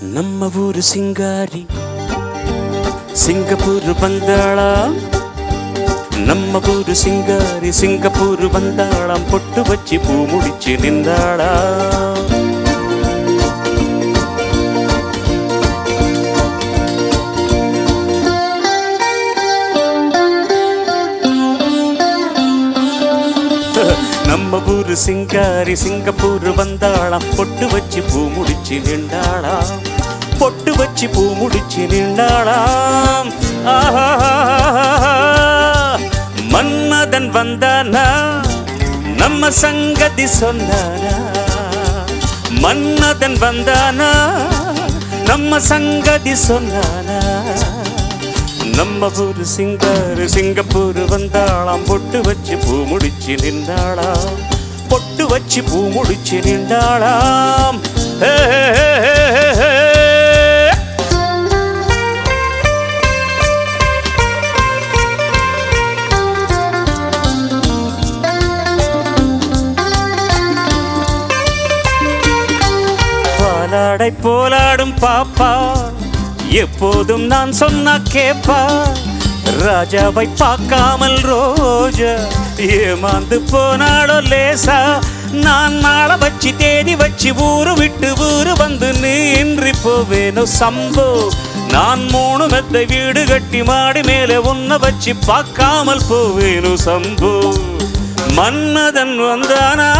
ನಮ್ಮ ಊರು ಸಿಂಗಾರಿ ಸಿಂಗಪೂರು ಬಂದಾಳ ನಮ್ಮ ಊರು ಸಿಂಗಾರಿ ಸಿಂಗಪೂರು ಬಂದಾಳ பொட்டு வச்சி பூ முடிச்சு நின்றாளா நம்ம ஊரு சிங்காரி சிங்கப்பூர் வந்தாளாம் பொட்டு வச்சு பூ முடிச்சு நின்றாளாம் பொட்டு வச்சு பூ முடிச்சு நின்றாளாம் மன்மதன் வந்தானா நம்ம சங்கதி சொன்னானா மன்மதன் வந்தானா நம்ம சங்கதி சொன்னானா நம்ம ஊரு சிங்காரி சிங்கப்பூர் வந்தாளாம் பொட்டு வச்சு பூ முடிச்சு நின்றாளாம் பொட்டு வச்சு பூ முடிச்சு நின்றாளாம் பாலாடை போலாடும் பாப்பா எப்போதும் நான் சொன்னா கேப்பா ராஜாவை பார்க்காமல் ரோஜா ஏமாந்து போனாடோ லேசா நான் நாளை வச்சு தேடி வச்சு ஊரு விட்டு ஊரு வந்து நின்றி போவேனோ சம்போ நான் 3 மெத்தை வீடு கட்டி மாடி மேலே உன்னை வச்சு பார்க்காமல் போவேனோ சம்போ மன்மதன் வந்தானா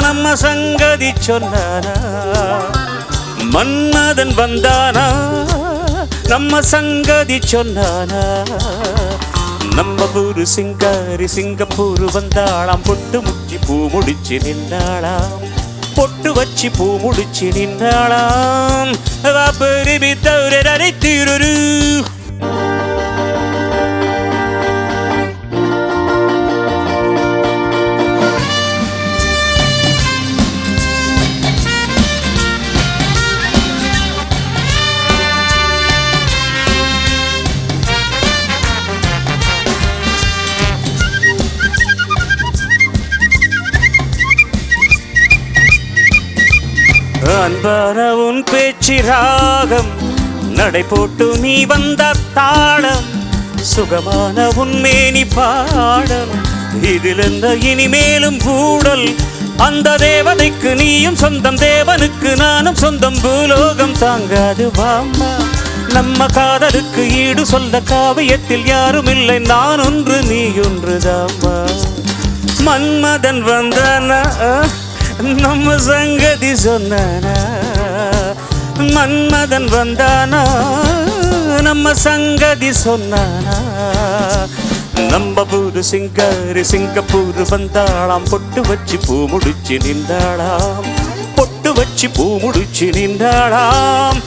நம்ம சங்கதி சொன்னானா மன்மதன் வந்தானா நம்ம சங்கதி சொன்னானா நம்ம ஊரு சிங்காரி சிங்கப்பூர் வந்தாளாம் பொட்டு முச்சி பூ முடிச்சு நின்றாளாம் பொட்டு வச்சு பூ முடிச்சு நின்றாளாம் தீரு அன்பான உன் பேச்சு ராகம் நடை போட்டு நீ வந்த தாளம் சுகமான உன்மேனி பாடம் இதிலிருந்த இனிமேலும் கூடல் அந்த தேவதைக்கு நீயும் சொந்தம் தேவனுக்கு நானும் சொந்தம் பூலோகம் தாங்காது வாம்மா நம்ம காதலுக்கு ஈடு சொல்ல காவியத்தில் யாரும் இல்லை நான் ஒன்று நீ ஒன்றுதாம்மா மன்மதன் வந்தானா நம்ம சங்கதி சொன்னானா மன்மதன் வந்தானா நம்ம சங்கதி சொன்னானா நம்ம ஊரு சிங்காரி சிங்கப்பூர் வந்தாளாம் பொட்டு வச்சு பூ முடிச்சு நின்றாளாம் பொட்டு வச்சு பூ முடிச்சு நின்றாளாம்